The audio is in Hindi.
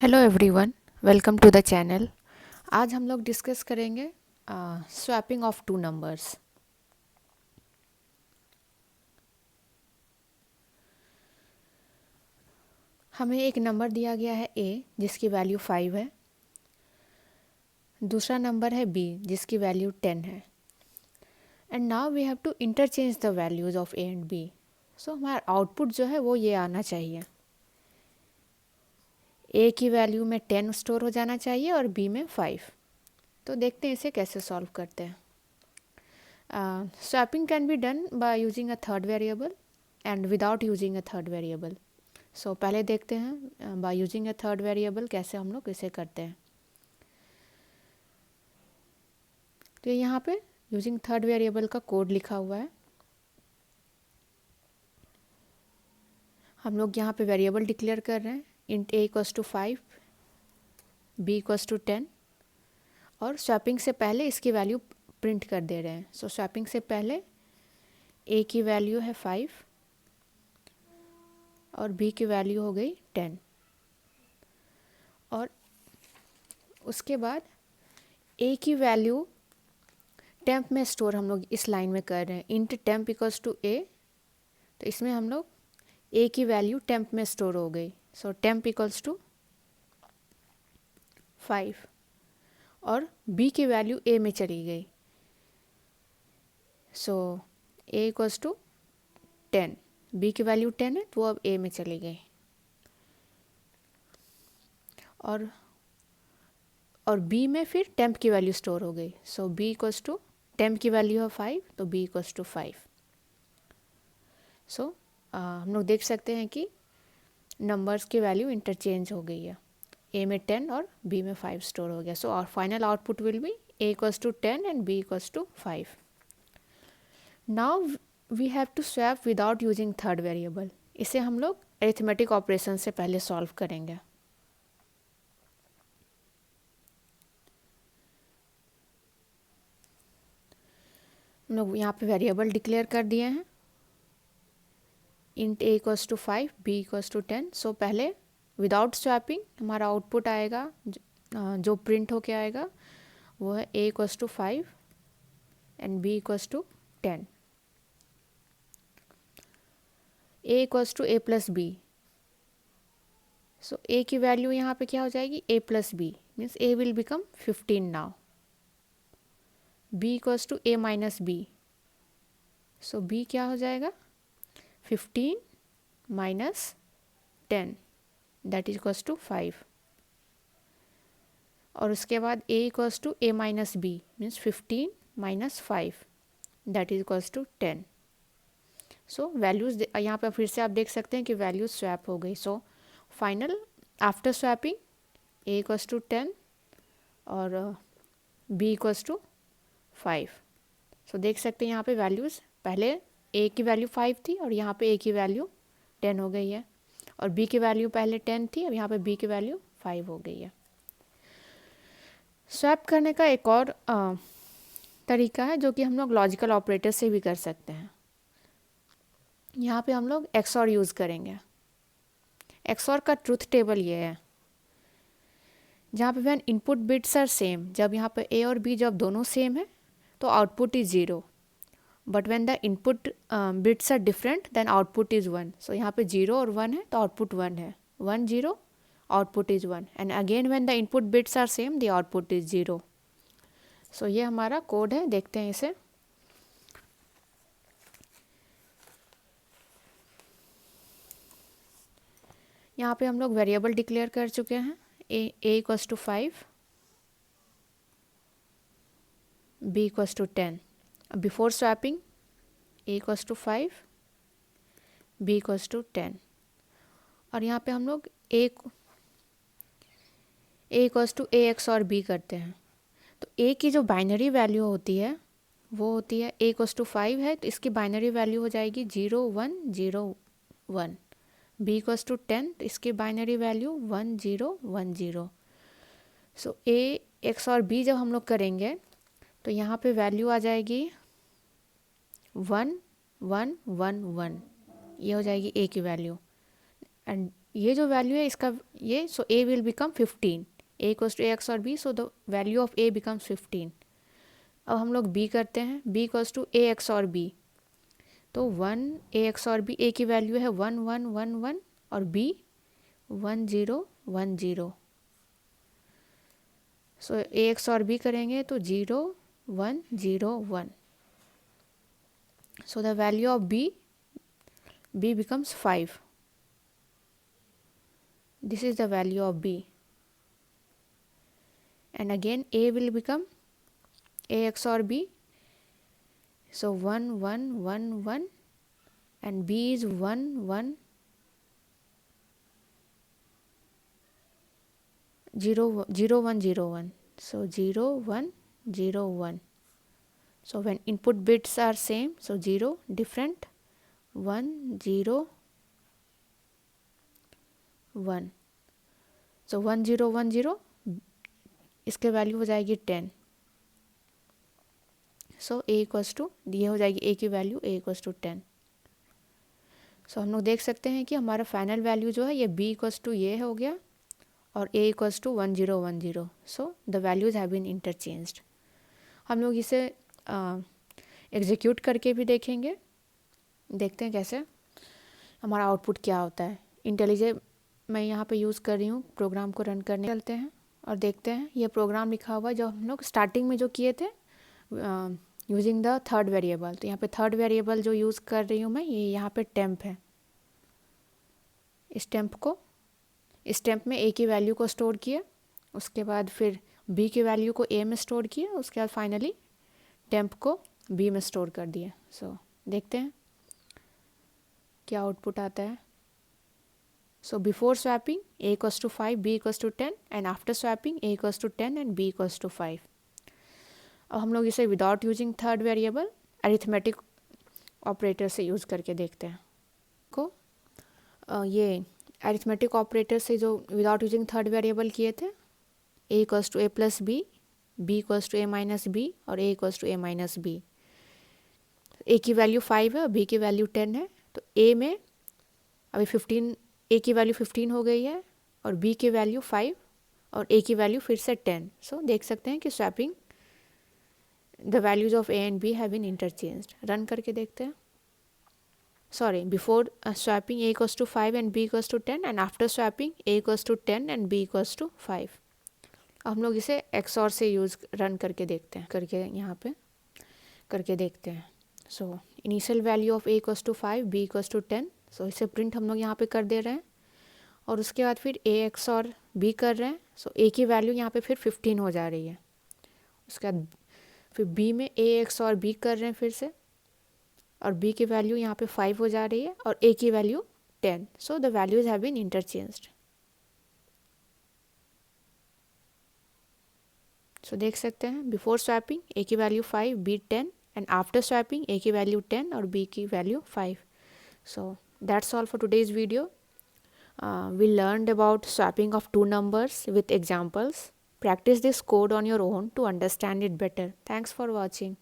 Hello everyone, welcome to the channel. आज हम लोग डिस्कस करेंगे स्वैपिंग ऑफ टू नंबर्स। हमें एक नंबर दिया गया है a जिसकी वैल्यू 5 है, दूसरा नंबर है b जिसकी वैल्यू 10 है, and now we have to interchange the values of a and b। So हमारा आउटपुट जो है वो ये आना चाहिए, a की वैल्यू में 10 स्टोर हो जाना चाहिए और b में 5। तो देखते हैं इसे कैसे सॉल्व करते हैं। Swapping can be done by using a third variable and without using a third variable. So पहले देखते हैं by using a third variable कैसे हम लोग इसे करते हैं। तो यहाँ पे using third variable का कोड लिखा हुआ है। हम लोग यहाँ पे वेरिएबल डिक्लेयर कर रहे हैं int a equals to 5, b equals to 10 और स्वैपिंग से पहले इसकी वैल्यू प्रिंट कर दे रहे हैं। सो स्वैपिंग से पहले a की वैल्यू है 5 और b की वैल्यू हो गई 10 और उसके बाद a की वैल्यू टेम्प में स्टोर हम लोग इस लाइन में कर रहे हैं int temp equals to a। तो इसमें हम लोग a की वैल्यू टेम्प में स्टोर हो गई, सो टेम्प इक्वल्स टू 5 और b की वैल्यू a में चली गई, सो a इक्वल्स टू 10, b की वैल्यू 10 है तो वो अब a में चली गई और b में फिर टेम्प की वैल्यू स्टोर हो गई, सो b इक्वल्स टू टेम्प की वैल्यू है 5 तो b इक्वल्स टू 5। सो हम लोग देख सकते हैं कि नंबर्स की वैल्यू इंटरचेंज हो गई है, a में 10 और b में 5 स्टोर हो गया। सो और final output will be a equals to 10 and b equals to 5। Now we have to swap without using third variable. इसे हम लोग अरिथमेटिक ऑपरेशन से पहले सॉल्व करेंगे। हम लोग यहाँ पे वेरिएबल डिक्लेयर कर दिए हैं int a equals to 5, b equals to 10। So पहले विदाउट स्वैपिंग हमारा आउटपुट आएगा जो प्रिंट होके आएगा वो है a equals to 5 and b equals to 10। a equals to a plus b, so a की वैल्यू यहाँ पे क्या हो जाएगी a plus b, means a will become 15 now. b equals to a minus b, so b क्या हो जाएगा 15 minus 10 that is equals to 5 और उसके बाद a equals to a minus b means 15 minus 5 that is equals to 10। So values यहाँ पर फिर से आप देख सकते हैं कि वैल्यूज स्वैप हो गई। So final after swapping a equals to 10 और b इक्वल्स टू 5। सो देख सकते हैं यहाँ पे वैल्यूज़ पहले a की वैल्यू 5 थी और यहाँ पे a की वैल्यू 10 हो गई है और b की वैल्यू पहले 10 थी और यहाँ पे b की वैल्यू 5 हो गई है। स्वैप करने का एक और तरीका है जो कि हम लोग लॉजिकल ऑपरेटर से भी कर सकते हैं। यहाँ पे हम लोग XOR यूज़ करेंगे। XOR का ट्रुथ टेबल ये है जहाँ पे when input bits are same, जब यहाँ पे a और b जब दोनों सेम है तो output is 0, but when the input bits are different then output is 1। So यहाँ पे 0 और 1 है तो आउटपुट 1 है, 1 0 output is 1 and again when the input bits are same the output is 0। So ये हमारा कोड है, देखते हैं इसे। यहाँ पे हम लोग वेरिएबल डिक्लेयर कर चुके हैं a equals to 5, b equals to 10। Before swapping a equals to 5, b equals to 10 और यहाँ पे हम लोग a equals to a XOR b करते हैं। तो a की जो बाइनरी वैल्यू होती है वो होती है a इक्वल्स टू 5 है तो इसकी बाइनरी वैल्यू हो जाएगी 0 1 0 1। b इक्वल्स टू 10 तो इसकी binary value 1 0 1 0। So a XOR b जब हम लोग करेंगे तो यहाँ पे वैल्यू आ जाएगी 1 1 1 1, ये हो जाएगी a की वैल्यू एंड ये जो वैल्यू है इसका ये, so a will become 15, a equals to a XOR b, so the value of a becomes 15। अब हम लोग b करते हैं, b equals to a XOR b, तो 1 a XOR b, a की वैल्यू है 1 1 1 1 और b 1 0 1 0, so a XOR b करेंगे तो 0 1 0 1, so the value of b becomes 5. This is the value of b, and again a will become a XOR b, so 1 1 1 1 and b is 1 1 0 0 1 0 1, so 0 1 0 1. So when input bits are same, so 0 different, 1 0 1, so 1 0 1 0, इसके वैल्यू हो जाएगी 10, सो a इक्वल्स टू, ये हो जाएगी a की वैल्यू a इक्वल्स टू 10। सो हम लोग देख सकते हैं कि हमारा फाइनल वैल्यू जो है ये b इक्वल्स टू ये हो गया और a equals to 1 0 1 0, so the values have been interchanged. हम लोग इसे एग्जीक्यूट करके भी देखेंगे, देखते हैं कैसे हमारा आउटपुट क्या होता है। इंटेलिजे मैं यहाँ पे यूज़ कर रही हूँ, प्रोग्राम को रन करने चलते हैं और देखते हैं। ये प्रोग्राम लिखा हुआ है जो हम लोग स्टार्टिंग में जो किए थे यूजिंग द थर्ड वेरिएबल। तो यहाँ पे थर्ड वेरिएबल जो यूज़ कर रही हूँ मैं, ये यहाँ पे टेम्प है। इस टेम्प में a की वैल्यू को स्टोर किया, उसके बाद फिर b की वैल्यू को a में स्टोर किया, उसके बाद फाइनली टेम्प को b में स्टोर कर दिया। सो देखते हैं क्या आउटपुट आता है। So before swapping a equals to 5, b equals to 10 and after swapping a equals to 10 and b equals to 5। अब हम लोग इसे without using third variable arithmetic operator से यूज़ करके देखते हैं। ये अरिथमेटिक ऑपरेटर से जो विदाउट यूजिंग थर्ड वेरिएबल किए थे, a equals to a plus b, b equals to a minus b और a equals to a minus b। a की वैल्यू 5 है और b की वैल्यू 10 है, तो a में अभी 15, a की वैल्यू 15 हो गई है और b की वैल्यू 5 और a की वैल्यू फिर से 10। सो देख सकते हैं कि swapping the values of a and b have been interchanged. Run करके देखते हैं। Sorry, before swapping a equals to 5 and b equals to 10 and after swapping a equals to 10 and b equals to 5। हम लोग इसे XOR से यूज़ रन करके देखते हैं, करके यहाँ पे करके देखते हैं। So initial value of a equals to 5, b equals to 10, सो इसे प्रिंट हम लोग यहाँ पे कर दे रहे हैं और उसके बाद फिर a XOR b कर रहे हैं। सो a की वैल्यू यहाँ पे फिर 15 हो जा रही है, उसके बाद फिर b में a XOR b कर रहे हैं फिर से और b की वैल्यू यहाँ पे 5 हो जा रही है और a की value 10। So the values have been interchanged. So देख सकते हैं बिफोर स्वैपिंग a की value 5, b 10 and after swapping a की वैल्यू 10 और b की value 5। So that's all for today's video. We learned about swapping of two numbers with examples. Practice this code on your own to understand it better. Thanks for watching.